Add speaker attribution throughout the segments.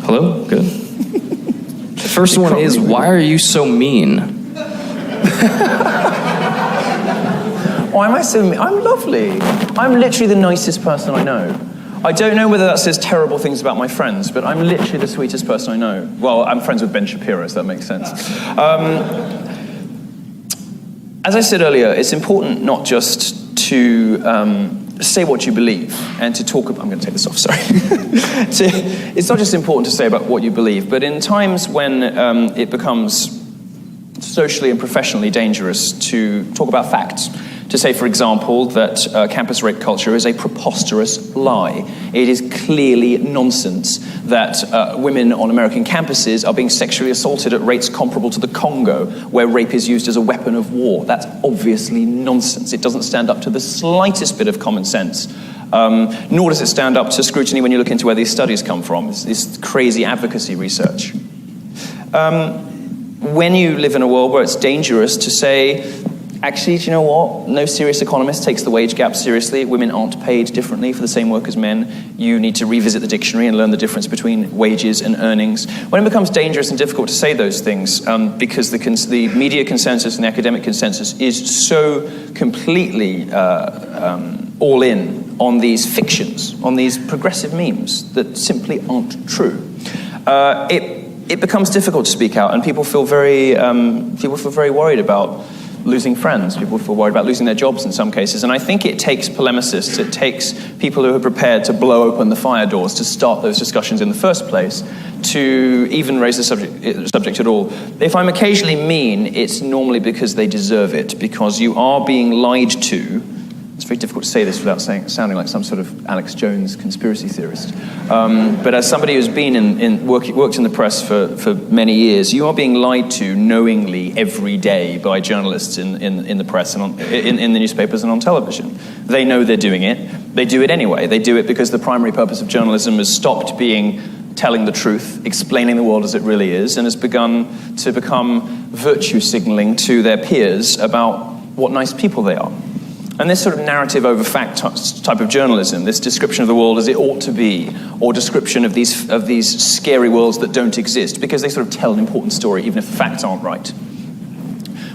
Speaker 1: Hello? Good. The first one is, why are you so mean?
Speaker 2: Why am I so mean? I'm lovely. I'm literally the nicest person I know. I don't know whether that says terrible things about my friends, but I'm literally the sweetest person I know. Well, I'm friends with Ben Shapiro, so that makes sense. As I said earlier, it's important not just to say what you believe and to talk about... I'm going to take this off, sorry. It's not just important to say about what you believe, but in times when it becomes socially and professionally dangerous to talk about facts, to say, for example, that campus rape culture is a preposterous lie. It is clearly nonsense that women on American campuses are being sexually assaulted at rates comparable to the Congo, where rape is used as a weapon of war. That's obviously nonsense. It doesn't stand up to the slightest bit of common sense. Nor does it stand up to scrutiny when you look into where these studies come from. It's crazy advocacy research. When you live in a world where it's dangerous to say, actually, do you know what? No serious economist takes the wage gap seriously. Women aren't paid differently for the same work as men. You need to revisit the dictionary and learn the difference between wages and earnings. When it becomes dangerous and difficult to say those things, because the media consensus and the academic consensus is so completely all in on these fictions, on these progressive memes that simply aren't true, it becomes difficult to speak out, and people feel very worried about losing friends. People feel worried about losing their jobs in some cases. And I think it takes polemicists, it takes people who are prepared to blow open the fire doors to start those discussions in the first place, to even raise the subject at all. If I'm occasionally mean, it's normally because they deserve it, because you are being lied to. It's very difficult to say this without sounding like some sort of Alex Jones conspiracy theorist. But as somebody who's been worked in the press for many years, you are being lied to knowingly every day by journalists in the press and in the newspapers and on television. They know they're doing it. They do it anyway. They do it because the primary purpose of journalism has stopped being telling the truth, explaining the world as it really is, and has begun to become virtue signaling to their peers about what nice people they are. And this sort of narrative over fact type of journalism, this description of the world as it ought to be, or description of these scary worlds that don't exist, because they sort of tell an important story even if the facts aren't right.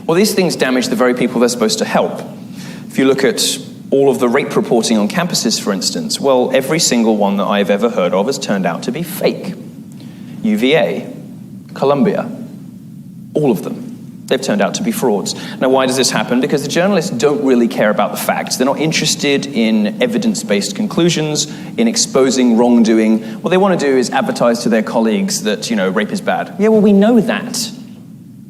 Speaker 2: Well, these things damage the very people they're supposed to help. If you look at all of the rape reporting on campuses, for instance, well, every single one that I've ever heard of has turned out to be fake. UVA, Columbia, all of them. They've turned out to be frauds. Now, why does this happen? Because the journalists don't really care about the facts. They're not interested in evidence-based conclusions, in exposing wrongdoing. What they want to do is advertise to their colleagues that, rape is bad. Yeah, well, we know that.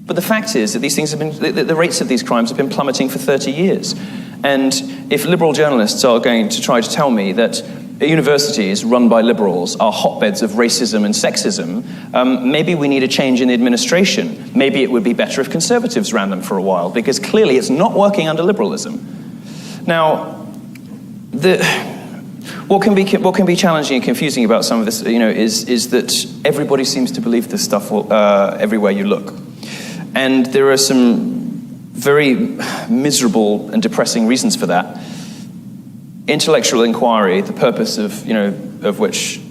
Speaker 2: But the fact is that these things have been, the rates of these crimes have been plummeting for 30 years. And if liberal journalists are going to try to tell me that universities run by liberals are hotbeds of racism and sexism, maybe we need a change in the administration. Maybe it would be better if conservatives ran them for a while, because clearly it's not working under liberalism. Now, what can be challenging and confusing about some of this, is that everybody seems to believe this stuff everywhere you look. And there are some very miserable and depressing reasons for that. Intellectual inquiry, the purpose of which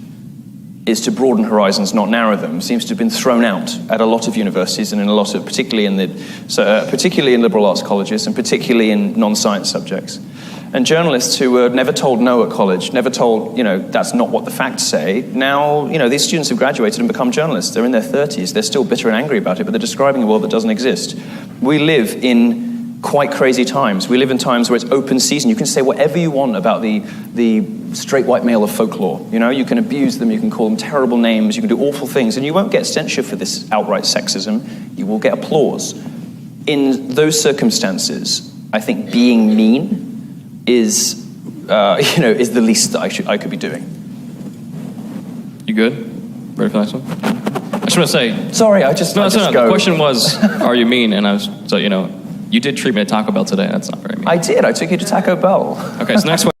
Speaker 2: is to broaden horizons, not narrow them, seems to have been thrown out at a lot of universities and in a lot of, particularly in liberal arts colleges and particularly in non-science subjects. And journalists who were never told no at college, never told, that's not what the facts say. Now, these students have graduated and become journalists. They're in their 30s. They're still bitter and angry about it, but they're describing a world that doesn't exist. We live in quite crazy times. We live in times where it's open season. You can say whatever you want about the straight white male of folklore. You can abuse them, you can call them terrible names, you can do awful things, and you won't get censure for this outright sexism. You will get applause. In those circumstances, I think being mean is the least that I could be doing.
Speaker 1: You good? Ready for the next one? I just want to say...
Speaker 2: Sorry, I just go.
Speaker 1: The question was, are you mean? And I was, you did treat me to Taco Bell today. That's not very mean.
Speaker 2: I did. I took you to Taco Bell.
Speaker 1: Okay, so next one.